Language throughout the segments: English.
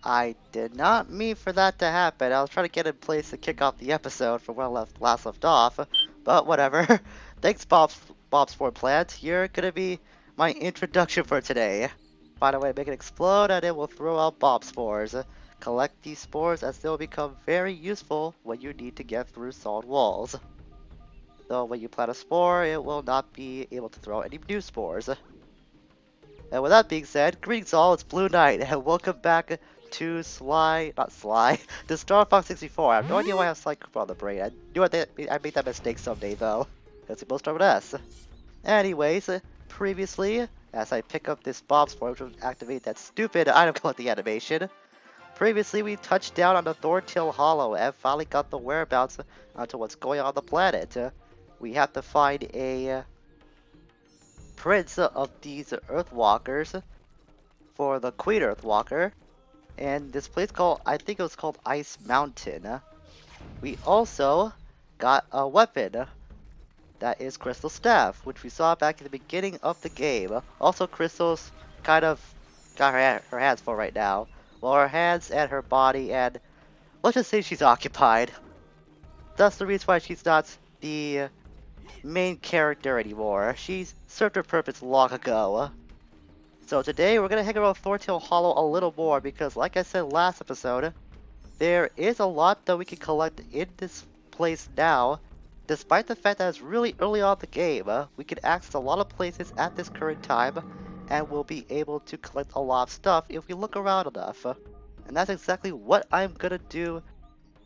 I did not mean for that to happen. I was trying to get in place to kick off the episode from where last left off, but whatever. Thanks, Bob's Ford Plant. You're gonna be my introduction for today. Find a way to make it explode, and it will throw out Bob spores. Collect these spores, as they will become very useful when you need to get through solid walls. Though when you plant a spore, it will not be able to throw any new spores. And with that being said, greetings all, it's Blue Knight, and welcome back to not Sly, to Starfox 64. I have no idea why I have Sly Cooper on the brain. I knew I made that mistake someday, though. Because it will start with S. Anyways, previously, as I pick up this Bob Spore, which will activate that stupid item collecting animation, previously we touched down on the ThornTail Hollow and finally got the whereabouts onto what's going on the planet. We have to find a prince of these Earthwalkers for the Queen Earthwalker, and this place called, I think it was called Ice Mountain. We also got a weapon that is Crystal Staff, which we saw back in the beginning of the game. Also, Crystal's kind of got her hands full right now. Well, her hands and her body, and let's just say she's occupied. That's the reason why she's not the main character anymore. She's served her purpose long ago. So today we're gonna hang around ThornTail Hollow a little more because, like I said last episode, there is a lot that we can collect in this place now. Despite the fact that it's really early on in the game, we can access a lot of places at this current time, and we'll be able to collect a lot of stuff if we look around enough. And that's exactly what I'm gonna do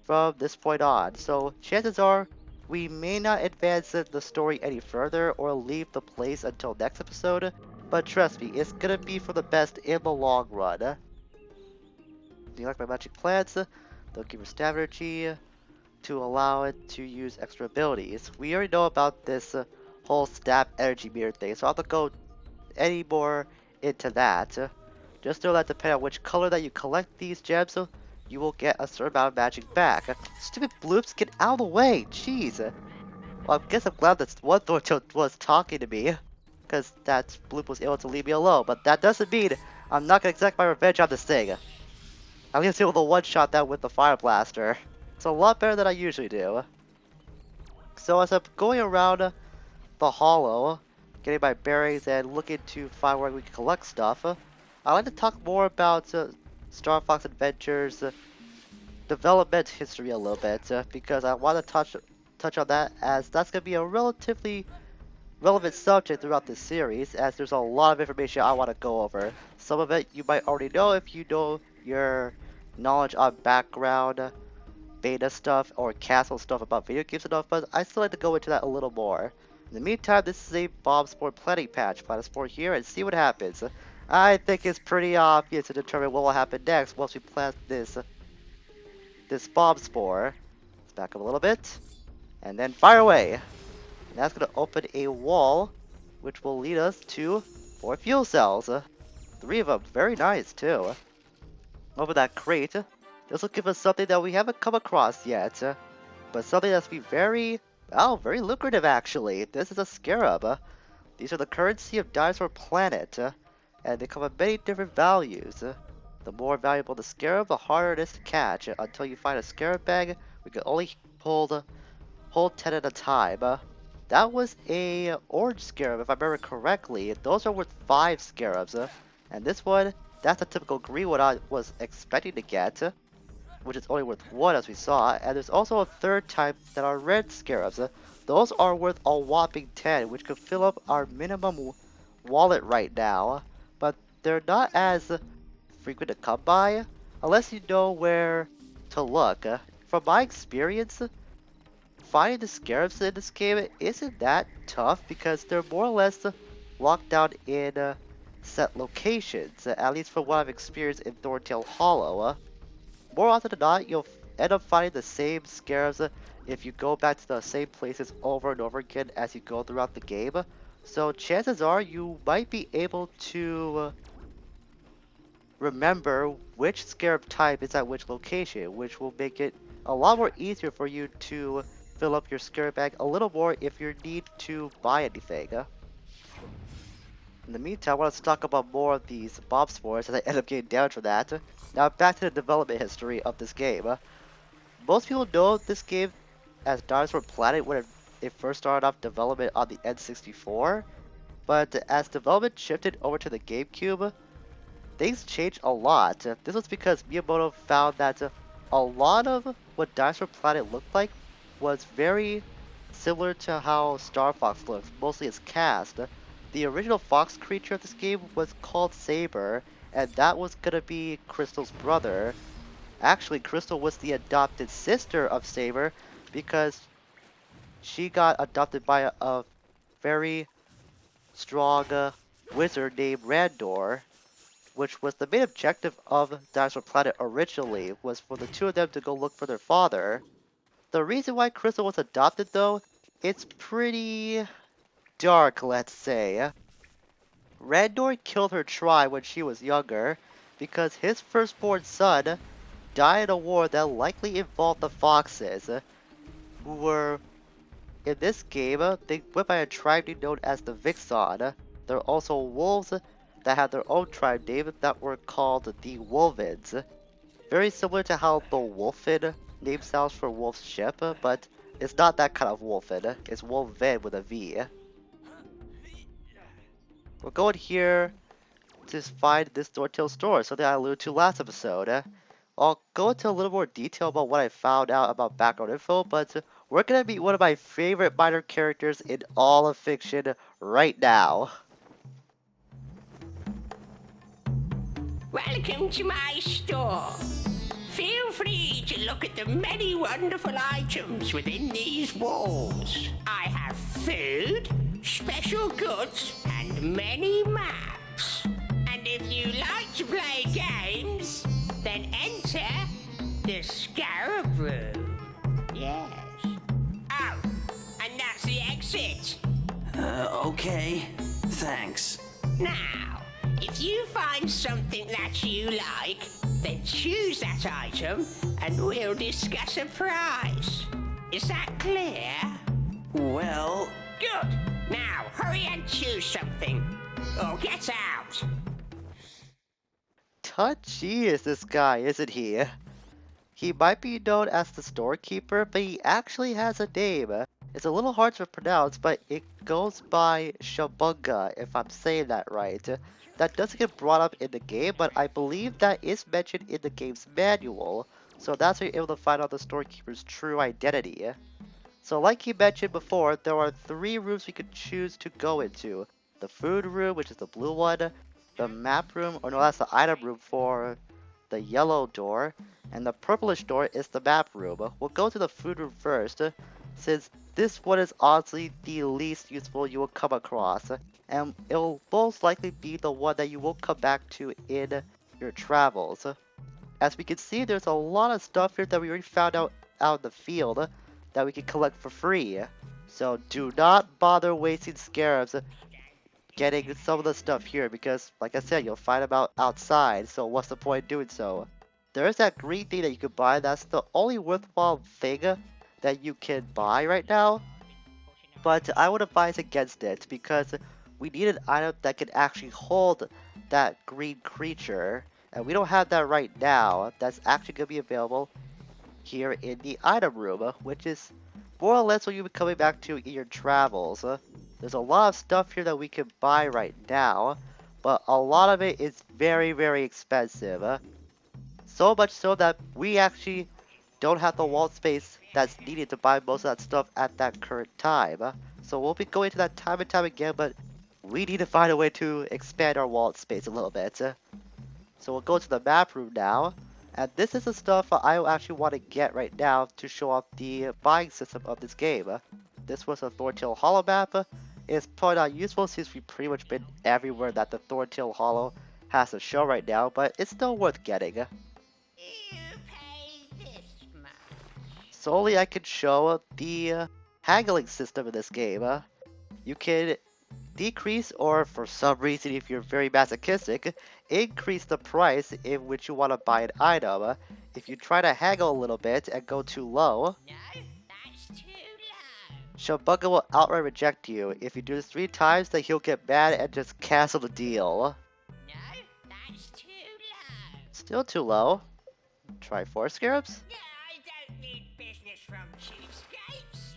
from this point on. So chances are we may not advance the story any further or leave the place until next episode, but trust me, it's gonna be for the best in the long run. Do you like my magic plants? They'll give your stab energy to allow it to use extra abilities. We already know about this whole stab energy meter thing, so I don't have to go any more into that. Just know that depending on which color that you collect these gems, you will get a certain amount of magic back. Stupid bloops, get out of the way! Jeez! Well, I guess I'm glad that one ThornTail was talking to me, because that bloop was able to leave me alone, but that doesn't mean I'm not gonna exact my revenge on this thing. I'm gonna be able to one-shot that with the Fire Blaster. It's a lot better than I usually do. So as I'm going around the hollow, getting my bearings and looking to find where we can collect stuff, I'd like to talk more about Star Fox Adventures development history a little bit, because I want to touch on that, as that's going to be a relatively relevant subject throughout this series, as there's a lot of information I want to go over. Some of it you might already know if you know your knowledge on background beta stuff or castle stuff about video games and stuff, but I still like to go into that a little more. In the meantime, this is a Bob Spore planting patch. Plant a spore here and see what happens. I think it's pretty obvious to determine what will happen next once we plant this Bob Spore. Let's back up a little bit, and then fire away. And that's going to open a wall, which will lead us to 4 fuel cells. 3 of them, very nice too. Over that crate, this will give us something that we haven't come across yet, but something that's very lucrative actually. This is a scarab. These are the currency of Dinosaur Planet, and they come with many different values. The more valuable the scarab, the harder it is to catch. Until you find a scarab bag, we can only hold 10 at a time. That was a orange scarab, if I remember correctly. Those are worth 5 scarabs, and this one, that's a typical green one I was expecting to get, which is only worth 1 as we saw. And there's also a third type that are red scarabs. Those are worth a whopping 10, which could fill up our minimum wallet right now, but they're not as frequent to come by unless you know where to look. From my experience, finding the scarabs in this game isn't that tough because they're more or less locked down in set locations, at least from what I've experienced in ThornTail Hollow. More often than not, you'll end up finding the same scarabs if you go back to the same places over and over again as you go throughout the game. So chances are you might be able to remember which scarab type is at which location, which will make it a lot more easier for you to fill up your scarab bag a little more if you need to buy anything. In the meantime, I want to talk about more of these Bob Spores as I end up getting damage from that. Now back to the development history of this game. Most people know this game as Dinosaur Planet when it first started off development on the N64, but as development shifted over to the GameCube, things changed a lot. This was because Miyamoto found that a lot of what Dinosaur Planet looked like was very similar to how Starfox looks, mostly its cast. The original fox creature of this game was called Saber, and that was gonna be Crystal's brother. Actually, Crystal was the adopted sister of Saber because she got adopted by a very strong wizard named Randor, which was the main objective of Dinosaur Planet originally, was for the two of them to go look for their father. The reason why Crystal was adopted, though, it's pretty dark, let's say. Randor killed her tribe when she was younger because his firstborn son died in a war that likely involved the foxes, who were, in this game, they went by a tribe name known as the Vixen. There are also wolves that had their own tribe name that were called the Wolvins. Very similar to how the Wolfin name sounds for wolf's ship, but it's not that kind of Wolfin. It's Wolven with a V. We're going here to find this ThornTail Store, something I alluded to last episode. I'll go into a little more detail about what I found out about background info, but we're gonna meet one of my favorite minor characters in all of fiction right now. Welcome to my store. Feel free to look at the many wonderful items within these walls. I have food, special goods, and many maps. And if you like to play games, then enter the Scarab Room. Yes. Oh, and that's the exit. Okay. Thanks. Now, if you find something that you like, then choose that item and we'll discuss a price. Is that clear? Well, Good. Now, hurry and choose something. Or get out. Touchy is this guy, isn't he? He might be known as the storekeeper, but he actually has a name. It's a little hard to pronounce, but it goes by Shabunga, if I'm saying that right. That doesn't get brought up in the game, but I believe that is mentioned in the game's manual, so that's how you're able to find out the storekeeper's true identity. So like he mentioned before, there are 3 rooms we could choose to go into. The food room, which is the blue one, the map room, or no, that's the item room for the yellow door, and the purplish door is the map room. We'll go to the food room first, since this one is honestly the least useful you will come across, and it'll most likely be the one that you will come back to in your travels. As we can see, there's a lot of stuff here that we already found out in the field that we can collect for free. So do not bother wasting scarabs getting some of the stuff here because, like I said, you'll find them out outside, so what's the point in doing so? There is that green thing that you could buy, that's the only worthwhile thing that you can buy right now, but I would advise against it because we need an item that can actually hold that green creature, and we don't have that right now. That's actually going to be available here in the item room, which is more or less what you'll be coming back to in your travels. There's a lot of stuff here that we can buy right now, but a lot of it is very, very expensive. So much so that we actually don't have the wall space that's needed to buy most of that stuff at that current time. So we'll be going to that time and time again, but we need to find a way to expand our wallet space a little bit. So we'll go to the map room now. And this is the stuff I actually want to get right now to show off the buying system of this game. This was a ThornTail Hollow map. It's probably not useful since we've pretty much been everywhere that the ThornTail Hollow has to show right now, but it's still worth getting. You pay this much. Solely I can show the haggling system in this game. You can decrease, or for some reason if you're very masochistic, increase the price in which you want to buy an item. If you try to haggle a little bit and go too low, No, that's too low. Shabugga will outright reject you. If you do this 3 times, then he'll get mad and just cancel the deal. No, that's too low. Still too low. Try 4 scarabs? Yeah, I don't need business from cheapskates.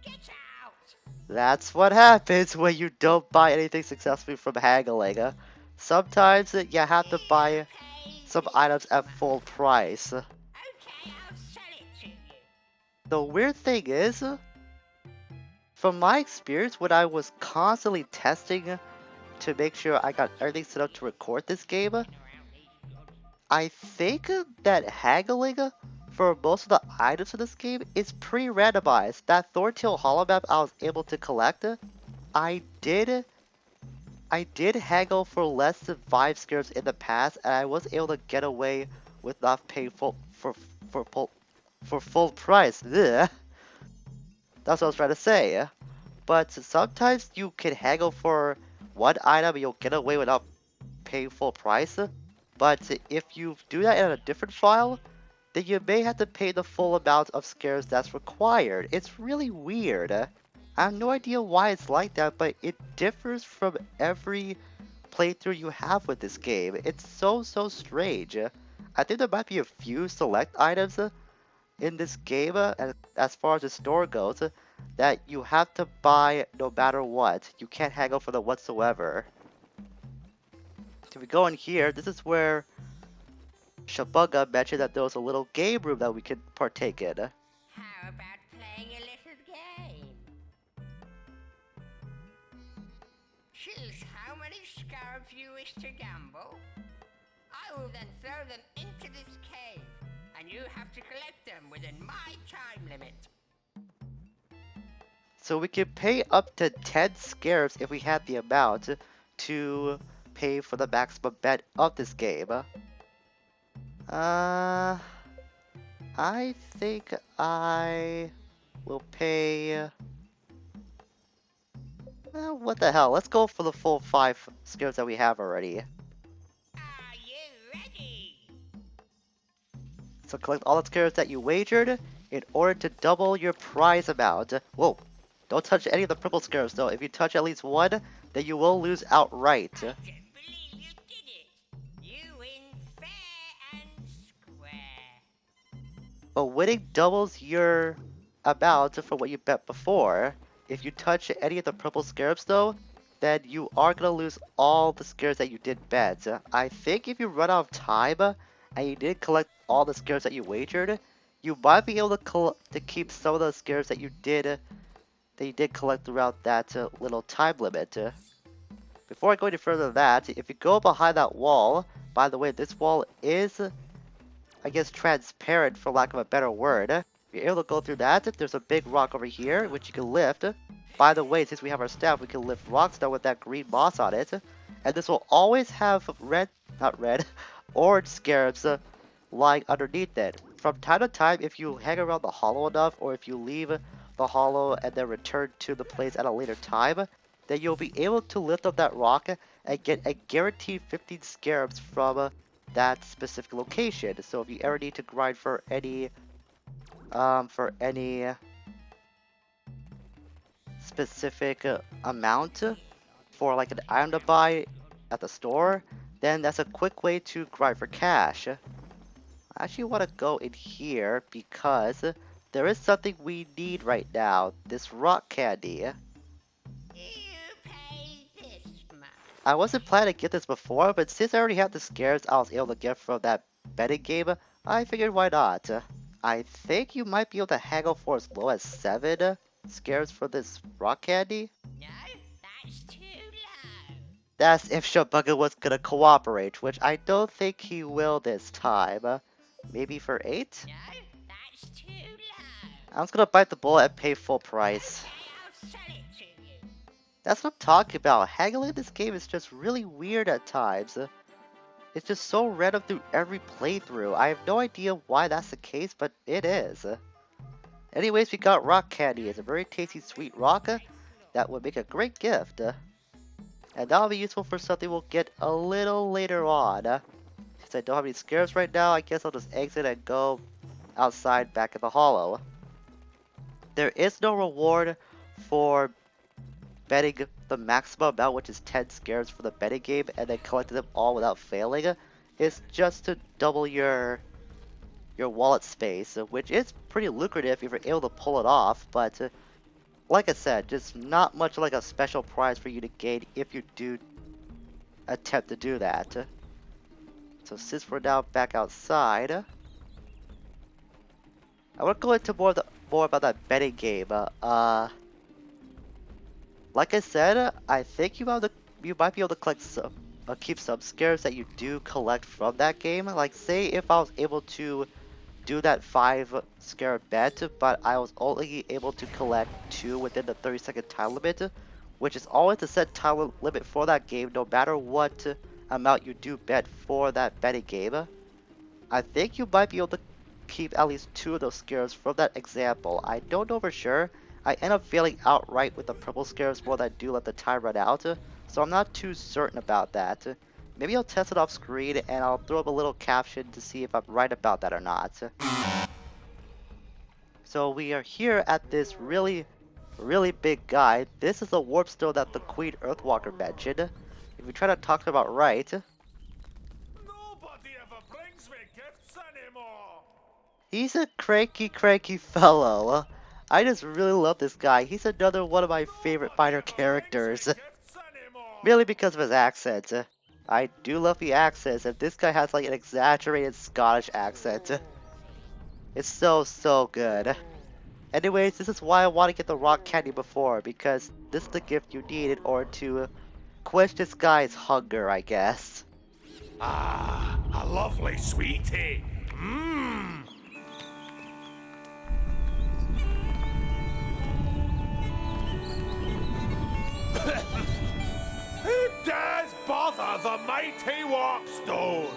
Get out. That's what happens when you don't buy anything successfully from haggling. Sometimes you have to buy some items at full price. Okay, I'll sell it to you. The weird thing is, from my experience when I was constantly testing to make sure I got everything set up to record this game, I think that haggling for most of the items in this game is pretty randomized. That ThornTail Hollow map I was able to collect, I did haggle for less than 5 scarabs in the past, and I was able to get away with not paying for full price. Ugh. That's what I was trying to say. But sometimes you can haggle for one item and you'll get away without paying full price. But if you do that in a different file, then you may have to pay the full amount of scarabs that's required. It's really weird. I have no idea why it's like that, but it differs from every playthrough you have with this game. It's so strange. I think there might be a few select items in this game, as far as the store goes, that you have to buy no matter what. You can't haggle for them whatsoever. If we go in here, this is where Shabugga mentioned that there was a little game room that we could partake in. How about playing a little game? Choose how many scarabs you wish to gamble. I will then throw them into this cave, and you have to collect them within my time limit. So we could pay up to 10 scarabs if we had the amount to pay for the maximum bet of this game. I think I will pay... what the hell, let's go for the full 5 scarabs that we have already. Are you ready? So collect all the scarabs that you wagered in order to double your prize amount. Whoa, don't touch any of the purple scarabs though. If you touch at least one, then you will lose outright. I can't believe you did it. You win fair and square. But winning doubles your amount from what you bet before. If you touch any of the purple scarabs though, then you are going to lose all the scarabs that you did bet. I think if you run out of time and you did collect all the scarabs that you wagered, you might be able to keep some of the scarabs that you did collect throughout that little time limit. Before I go any further than that, if you go behind that wall, by the way, this wall is, I guess, transparent for lack of a better word. If you're able to go through that, there's a big rock over here, which you can lift. By the way, since we have our staff, we can lift rocks now with that green moss on it. And this will always have orange scarabs lying underneath it. From time to time, if you hang around the hollow enough, or if you leave the hollow and then return to the place at a later time, then you'll be able to lift up that rock and get a guaranteed 15 scarabs from that specific location. So if you ever need to grind for any specific amount for like an item to buy at the store, then that's a quick way to grind for cash. I actually want to go in here because there is something we need right now. This rock candy. You pay this much. I wasn't planning to get this before, but since I already have the scares I was able to get from that betting game, I figured why not. I think you might be able to haggle for as low as 7 scares for this rock candy. No, that's too low. That's if Shabugga was gonna cooperate, which I don't think he will this time. Maybe for 8? No, that's too low. I'm just gonna bite the bullet and pay full price. Okay, I'll sell it to you. That's what I'm talking about. Haggling in this game is just really weird at times. It's just so random through every playthrough. I have no idea why that's the case, but it is. Anyways, we got rock candy. It's a very tasty sweet rock that would make a great gift. And that'll be useful for something we'll get a little later on. Since I don't have any scarabs right now, I guess I'll just exit and go outside back in the hollow. There is no reward for betting the maximum amount, which is 10 scares for the betting game, and then collecting them all without failing, is just to double your wallet space, which is pretty lucrative if you're able to pull it off, but like I said, just not much like a special prize for you to gain if you do attempt to do that. So since we're now back outside, I want to go into more about that betting game. Like I said, I think you might be able to collect some, keep some scares that you do collect from that game. Like say if I was able to do that 5 scare bet, but I was only able to collect 2 within the 30-second time limit, which is always the set time limit for that game, no matter what amount you do bet for that betting game. I think you might be able to keep at least 2 of those scares from that example. I don't know for sure. I end up failing outright with the purple scares more than I do let the time run out, so I'm not too certain about that. Maybe I'll test it off screen and I'll throw up a little caption to see if I'm right about that or not. So we are here at this really big guy. This is a warp stone that the Queen Earthwalker mentioned. If we try to talk about right, Nobody ever brings me gifts anymore. he's a cranky fellow. I just really love this guy. He's another one of my favorite minor characters. Merely because of his accent. I do love the accents, and this guy has like an exaggerated Scottish accent. It's so good. Anyways, this is why I want to get the rock candy before, because this is the gift you need in order to quench this guy's hunger, I guess. Ah, a lovely sweetie. Mmm. Who dares bother the mighty warpstone?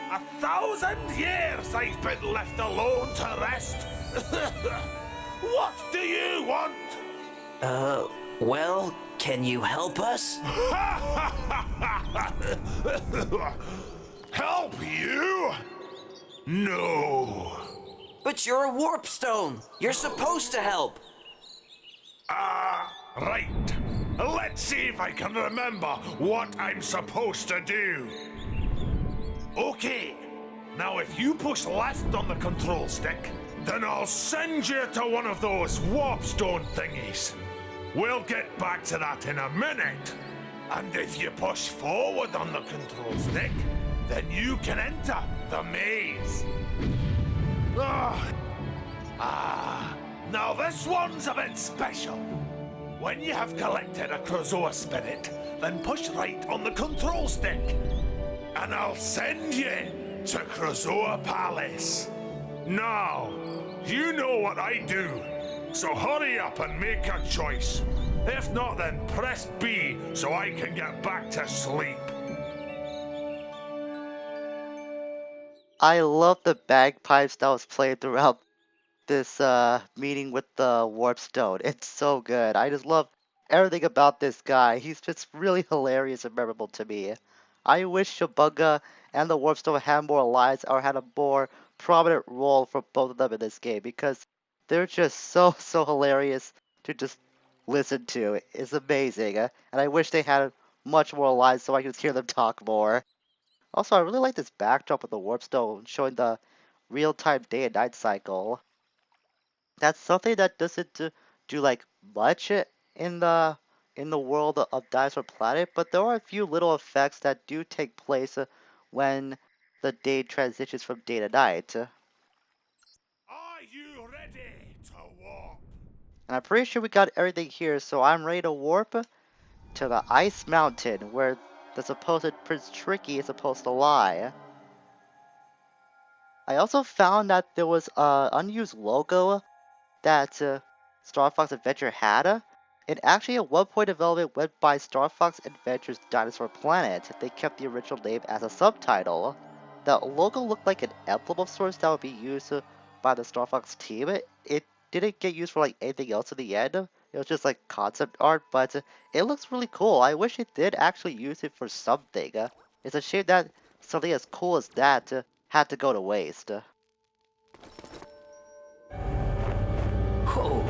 1,000 years I've been left alone to rest. What do you want? Well, can you help us? Help you? No. But you're a warp stone. You're supposed to help. Right. Let's see if I can remember what I'm supposed to do. Okay. Now if you push left on the control stick, then I'll send you to one of those warpstone thingies. We'll get back to that in a minute. And if you push forward on the control stick, then you can enter the maze. Now this one's a bit special. When you have collected a Krazoa spirit, then push right on the control stick. And I'll send you to Krazoa Palace. Now, you know what I do. So hurry up and make a choice. If not, then press B so I can get back to sleep. I love the bagpipes that was played throughout this meeting with the warp stone. It's so good. I just love everything about this guy. He's just really hilarious and memorable to me. I wish Shabunga and the warp stone had more lines or had a more prominent role for both of them in this game, because they're just so hilarious to just listen to. It's amazing. And I wish they had much more lines so I could hear them talk more. Also, I really like this backdrop of the warp stone showing the real-time day and night cycle. That's something that doesn't do like much in the world of Dinosaur Planet, but there are a few little effects that do take place when the day transitions from day to night. And Are you ready to warp? I'm pretty sure we got everything here, so I'm ready to warp to the Ice Mountain, where the supposed Prince Tricky is supposed to lie. I also found that there was an unused logo that Starfox Adventure had. It actually at one point development went by Starfox Adventure's Dinosaur Planet. They kept the original name as a subtitle. The logo looked like an emblem of sorts that would be used by the Starfox team. It didn't get used for like anything else in the end. It was just like concept art, but it looks really cool. I wish it did actually use it for something. It's a shame that something as cool as that had to go to waste. Whoa,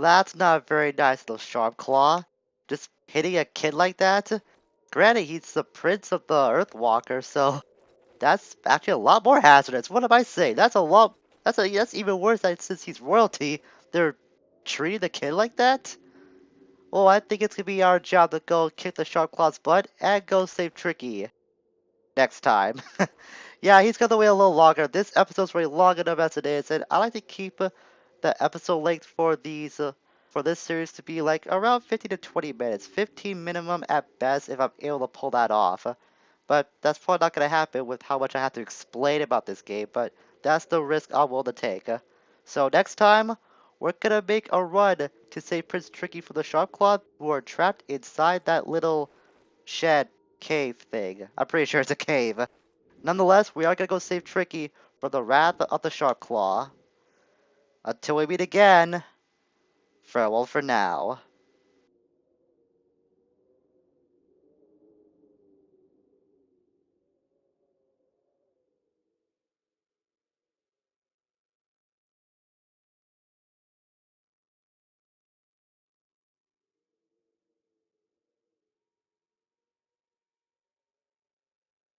Well, that's not very nice, little Sharp Claw. Just hitting a kid like that? Granted, he's the prince of the Earthwalker, so that's actually a lot more hazardous. What am I saying? That's even worse since he's royalty. They're treating the kid like that? Well, I think it's gonna be our job to go kick the Sharp Claw's butt and go save Tricky next time. Yeah, he's gonna wait a little longer. This episode's already long enough as it is, and I like to keep the episode length for for this series to be like around 15 to 20 minutes, 15 minimum at best if I'm able to pull that off. But that's probably not gonna happen with how much I have to explain about this game. But that's the risk I'm willing to take. So next time, we're gonna make a run to save Prince Tricky from the Sharp Claw, who are trapped inside that little shed cave thing. I'm pretty sure it's a cave. Nonetheless, we are gonna go save Tricky from the wrath of the Sharp Claw. Until we meet again, farewell for now.